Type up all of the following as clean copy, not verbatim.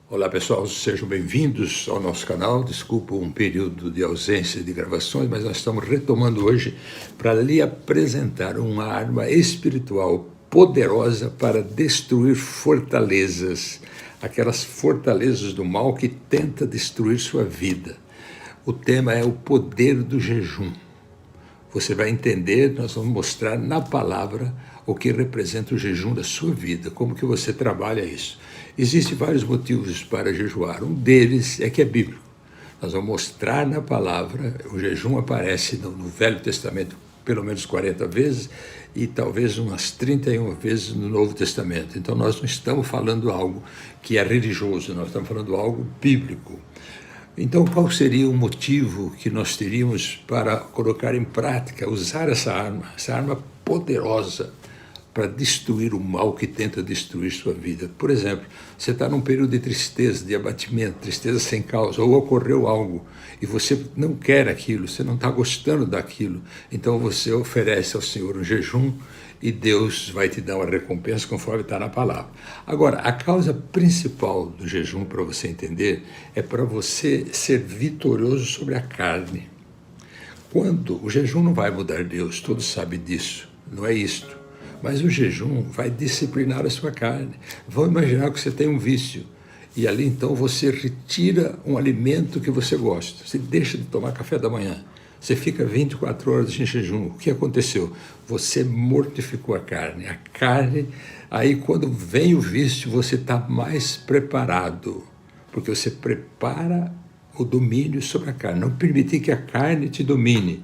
Olá pessoal, sejam bem-vindos ao nosso canal. Desculpa um período de ausência de gravações, mas nós estamos retomando hoje para lhe apresentar uma arma espiritual poderosa para destruir fortalezas, aquelas fortalezas do mal que tenta destruir sua vida. O tema é o poder do jejum. Você vai entender, nós vamos mostrar na palavra o que representa o jejum da sua vida, como que você trabalha isso. Existem vários motivos para jejuar, um deles é que é bíblico. Nós vamos mostrar na palavra, o jejum aparece no Velho Testamento pelo menos 40 vezes e talvez umas 31 vezes no Novo Testamento. Então nós não estamos falando algo que é religioso, nós estamos falando algo bíblico. Então, qual seria o motivo que nós teríamos para colocar em prática, usar essa arma poderosa para destruir o mal que tenta destruir sua vida? Por exemplo, você está num período de tristeza, de abatimento, tristeza sem causa, ou ocorreu algo e você não quer aquilo, você não está gostando daquilo, então você oferece ao Senhor um jejum e Deus vai te dar uma recompensa conforme está na palavra. Agora, a causa principal do jejum, para você entender, é para você ser vitorioso sobre a carne. Quando o jejum não vai mudar Deus, todos sabem disso, não é isto. Mas o jejum vai disciplinar a sua carne. Vamos imaginar que você tem um vício e ali então você retira um alimento que você gosta. Você deixa de tomar café da manhã. Você fica 24 horas em jejum. O que aconteceu? Você mortificou a carne. A carne, aí quando vem o vício, você está mais preparado, porque você prepara o domínio sobre a carne. Não permitir que a carne te domine.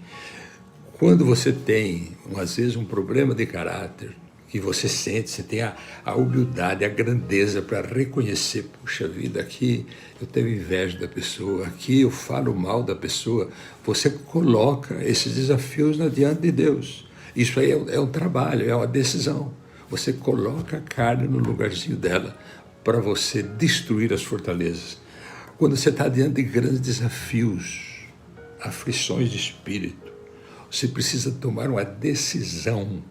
Quando você tem, às vezes, um problema de caráter, que você sente, você tem a humildade, a grandeza para reconhecer, puxa vida, aqui eu tenho inveja da pessoa, aqui eu falo mal da pessoa, você coloca esses desafios diante de Deus. Isso aí é um trabalho, é uma decisão. Você coloca a carne no lugarzinho dela para você destruir as fortalezas. Quando você está diante de grandes desafios, aflições de espírito, você precisa tomar uma decisão.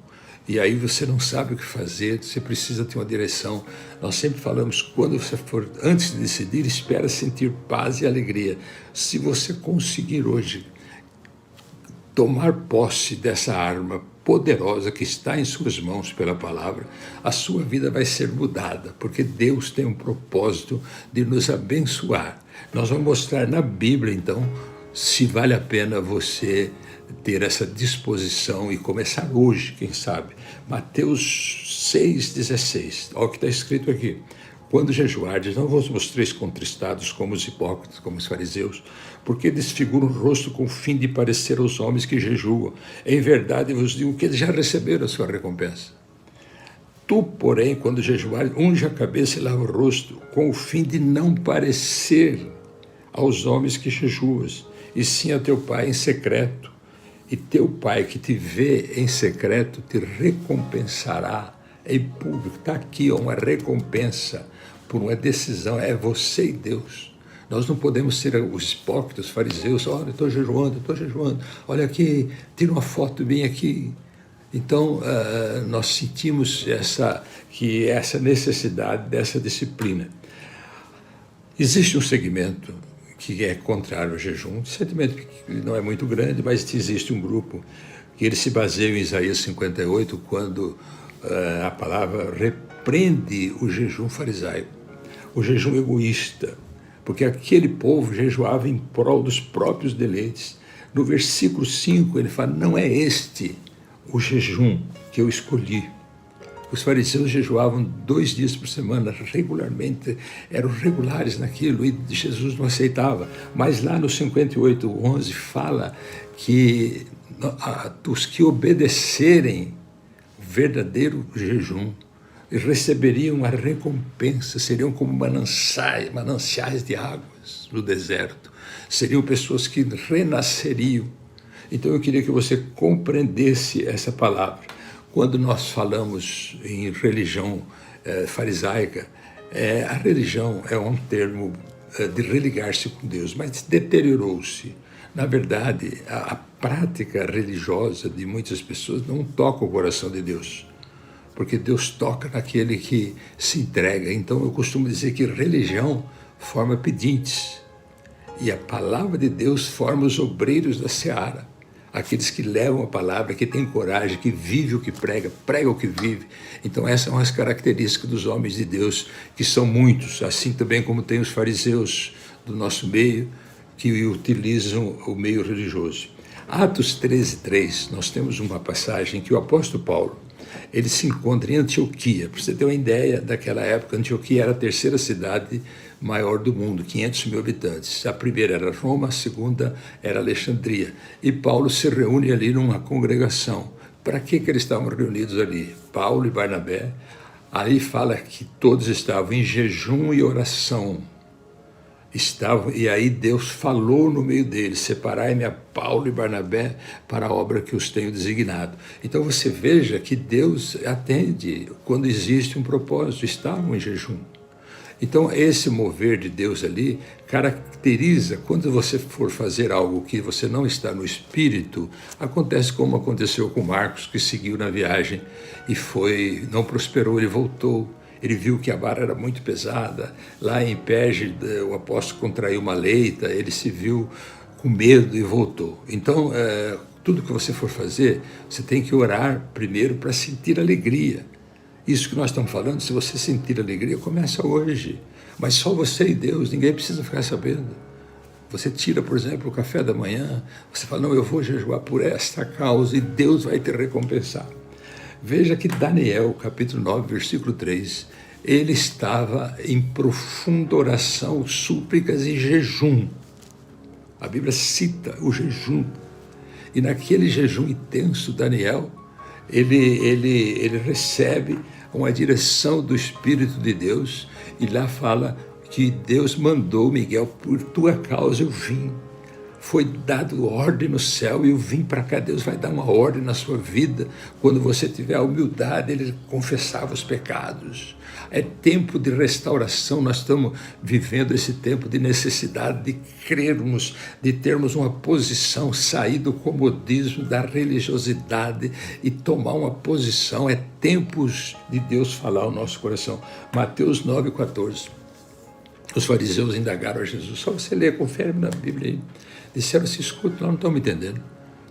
E aí você não sabe o que fazer, você precisa ter uma direção. Nós sempre falamos, quando você for, antes de decidir, espera sentir paz e alegria. Se você conseguir hoje tomar posse dessa arma poderosa que está em suas mãos pela palavra, a sua vida vai ser mudada, porque Deus tem um propósito de nos abençoar. Nós vamos mostrar na Bíblia, então, se vale a pena você ter essa disposição e começar hoje, quem sabe. Mateus 6,16, olha o que está escrito aqui. Quando jejuardes, não vos mostreis contristados como os hipócritas, como os fariseus, porque desfiguram o rosto com o fim de parecer aos homens que jejuam. Em verdade vos digo que eles já receberam a sua recompensa. Tu, porém, quando jejuares, unge a cabeça e lava o rosto, com o fim de não parecer aos homens que jejuas, e sim a teu Pai em secreto. E teu Pai que te vê em secreto te recompensará em público. Está aqui uma recompensa por uma decisão, é você e Deus. Nós não podemos ser os hipócritas, os fariseus, olha, estou jejuando, olha aqui, tira uma foto bem aqui. Então, nós sentimos essa necessidade dessa disciplina. Existe um segmento que é contrário ao jejum, sentimento que não é muito grande, mas existe um grupo que ele se baseia em Isaías 58, quando a palavra repreende o jejum farisaico, o jejum egoísta, porque aquele povo jejuava em prol dos próprios deleites. No versículo 5 ele fala, não é este o jejum que eu escolhi. Os fariseus jejuavam 2 dias por semana, regularmente, eram regulares naquilo, e Jesus não aceitava. Mas lá no 58:11 fala que os que obedecerem o verdadeiro jejum receberiam a recompensa, seriam como mananciais de águas no deserto, seriam pessoas que renasceriam. Então eu queria que você compreendesse essa palavra. Quando nós falamos em religião farisaica, a religião é um termo de religar-se com Deus, mas deteriorou-se. Na verdade, a prática religiosa de muitas pessoas não toca o coração de Deus, porque Deus toca naquele que se entrega. Então eu costumo dizer que religião forma pedintes. E a palavra de Deus forma os obreiros da seara. Aqueles que levam a palavra, que têm coragem, que vive o que prega, prega o que vive. Então essas são as características dos homens de Deus, que são muitos, assim também como tem os fariseus do nosso meio, que utilizam o meio religioso. Atos 13:3, nós temos uma passagem que o apóstolo Paulo, ele se encontra em Antioquia. Para você ter uma ideia, daquela época, Antioquia era a terceira cidade maior do mundo, 500 mil habitantes. A primeira era Roma, a segunda era Alexandria. E Paulo se reúne ali numa congregação. Para que eles estavam reunidos ali? Paulo e Barnabé. Aí fala que todos estavam em jejum e oração. E aí Deus falou no meio deles: separai-me a Paulo e Barnabé para a obra que os tenho designado. Então você veja que Deus atende quando existe um propósito. Estavam em jejum. Então esse mover de Deus ali caracteriza, quando você for fazer algo que você não está no espírito, acontece como aconteceu com Marcos, que seguiu na viagem e não prosperou, ele voltou. Ele viu que a vara era muito pesada. Lá em Perge, o apóstolo contraiu uma leita, ele se viu com medo e voltou. Então, tudo que você for fazer, você tem que orar primeiro para sentir alegria. Isso que nós estamos falando, se você sentir alegria, começa hoje. Mas só você e Deus, ninguém precisa ficar sabendo. Você tira, por exemplo, o café da manhã, você fala: não, eu vou jejuar por esta causa e Deus vai te recompensar. Veja que Daniel, capítulo 9, versículo 3, ele estava em profunda oração, súplicas e jejum. A Bíblia cita o jejum. E naquele jejum intenso, Daniel, ele recebe uma direção do Espírito de Deus, e lá fala que Deus mandou: Miguel, por tua causa eu vim. Foi dado ordem no céu e eu vim para cá. Deus vai dar uma ordem na sua vida. Quando você tiver a humildade, ele confessava os pecados. É tempo de restauração. Nós estamos vivendo esse tempo de necessidade de crermos, de termos uma posição, sair do comodismo, da religiosidade e tomar uma posição. É tempos de Deus falar ao nosso coração. Mateus 9,14. Os fariseus indagaram a Jesus. Só você lê, confere na Bíblia aí. Disseram assim: escuta, nós não estamos entendendo.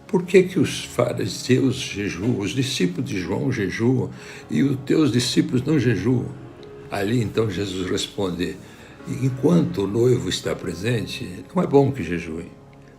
Por que os fariseus jejuam, os discípulos de João jejuam e os teus discípulos não jejuam? Ali então Jesus responde: enquanto o noivo está presente, não é bom que jejuem.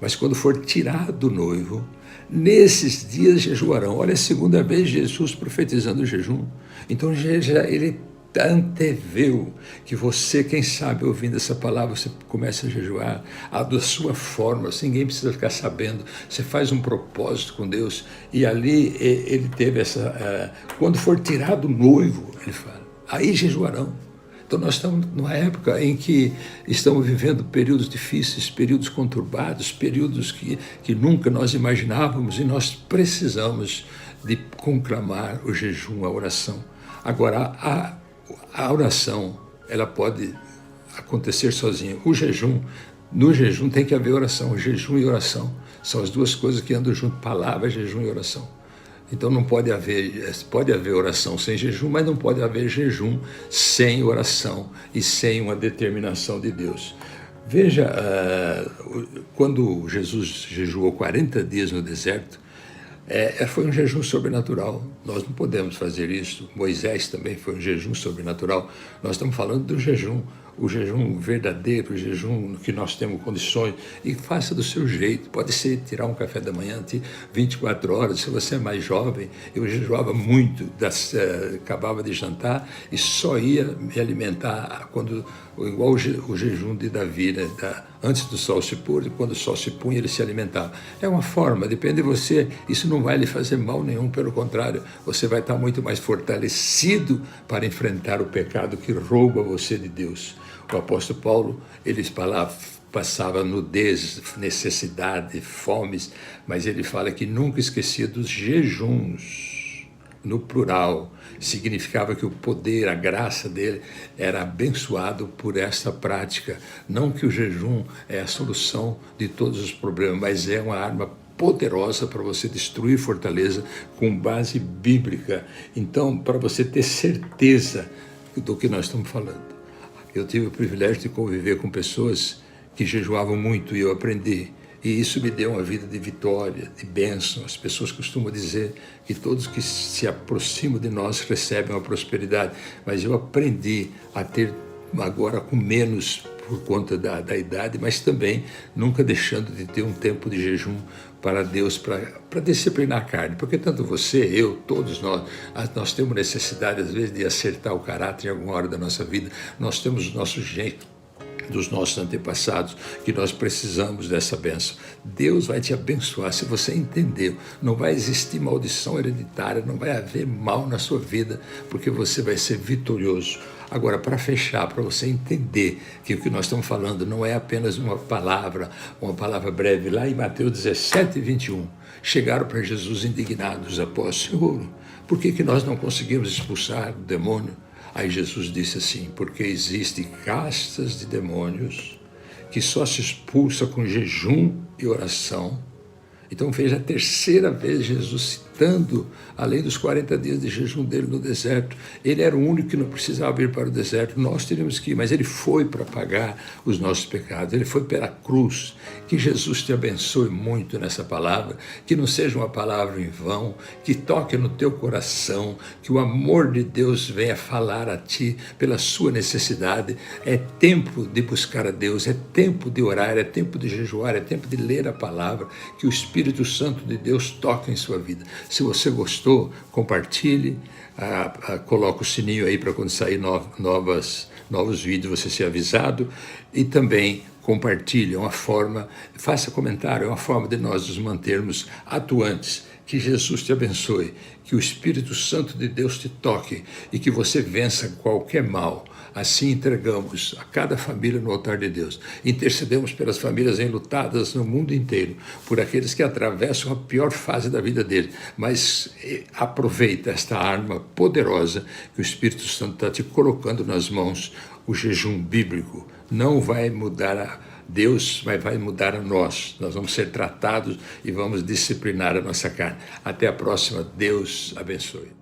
Mas quando for tirado o noivo, nesses dias jejuarão. Olha, a segunda vez Jesus profetizando o jejum. Então ele anteveu que você, quem sabe, ouvindo essa palavra, você começa a jejuar da sua forma, assim, ninguém precisa ficar sabendo. Você faz um propósito com Deus, e ali ele teve quando for tirado o noivo, ele fala, aí jejuarão. Então nós estamos numa época em que estamos vivendo períodos difíceis, períodos conturbados, períodos que nunca nós imaginávamos, e nós precisamos de conclamar o jejum, a oração. Agora, a oração, ela pode acontecer sozinha. No jejum tem que haver oração. O jejum e oração são as duas coisas que andam junto: palavra, jejum e oração. Então não pode haver oração sem jejum, mas não pode haver jejum sem oração e sem uma determinação de Deus. Veja, quando Jesus jejuou 40 dias no deserto, foi um jejum sobrenatural. Nós não podemos fazer isso. Moisés também foi um jejum sobrenatural. Nós estamos falando do jejum, o jejum verdadeiro, o jejum que nós temos condições, e faça do seu jeito. Pode ser tirar um café da manhã, 24 horas. Se você é mais jovem, eu jejuava muito, acabava de jantar e só ia me alimentar igual o jejum de Davi, né? Antes do sol se pôr, e quando o sol se punha, ele se alimentava. É uma forma, depende de você. Isso não vai lhe fazer mal nenhum, pelo contrário, você vai estar muito mais fortalecido para enfrentar o pecado que rouba você de Deus. O apóstolo Paulo, ele passava nudez, necessidade, fomes, mas ele fala que nunca esquecia dos jejuns, no plural. Significava que o poder, a graça dele era abençoado por essa prática. Não que o jejum é a solução de todos os problemas, mas é uma arma poderosa para você destruir fortaleza com base bíblica. Então, para você ter certeza do que nós estamos falando. Eu tive o privilégio de conviver com pessoas que jejuavam muito e eu aprendi. E isso me deu uma vida de vitória, de bênção. As pessoas costumam dizer que todos que se aproximam de nós recebem uma prosperidade. Mas eu aprendi a ter agora com menos por conta da idade, mas também nunca deixando de ter um tempo de jejum para Deus, para disciplinar a carne. Porque tanto você, eu, todos nós temos necessidade às vezes de acertar o caráter em alguma hora da nossa vida. Nós temos o nosso jeito dos nossos antepassados, que nós precisamos dessa bênção. Deus vai te abençoar se você entendeu. Não vai existir maldição hereditária, não vai haver mal na sua vida, porque você vai ser vitorioso. Agora, para fechar, para você entender que o que nós estamos falando não é apenas uma palavra breve, lá em Mateus 17, 21, chegaram para Jesus indignados após: Senhor, por que nós não conseguimos expulsar o demônio? Aí Jesus disse assim: porque existem castas de demônios que só se expulsa com jejum e oração. Então veja a terceira vez Jesus citando, além dos 40 dias de jejum dele no deserto. Ele era o único que não precisava ir para o deserto, nós teríamos que ir, mas ele foi para pagar os nossos pecados, ele foi pela cruz. Que Jesus te abençoe muito nessa palavra, que não seja uma palavra em vão, que toque no teu coração, que o amor de Deus venha falar a ti pela sua necessidade. É tempo de buscar a Deus, é tempo de orar, é tempo de jejuar, é tempo de ler a palavra, que o Espírito Santo de Deus toque em sua vida. Se você gostou, compartilhe, coloque o sininho aí para quando sair novos vídeos você ser avisado, e também compartilhe, faça comentário, é uma forma de nós nos mantermos atuantes. Que Jesus te abençoe, que o Espírito Santo de Deus te toque e que você vença qualquer mal. Assim entregamos a cada família no altar de Deus. Intercedemos pelas famílias enlutadas no mundo inteiro, por aqueles que atravessam a pior fase da vida deles. Mas aproveita esta arma poderosa que o Espírito Santo está te colocando nas mãos. O jejum bíblico não vai mudar a Deus, mas vai mudar a nós. Nós vamos ser tratados e vamos disciplinar a nossa carne. Até a próxima. Deus abençoe.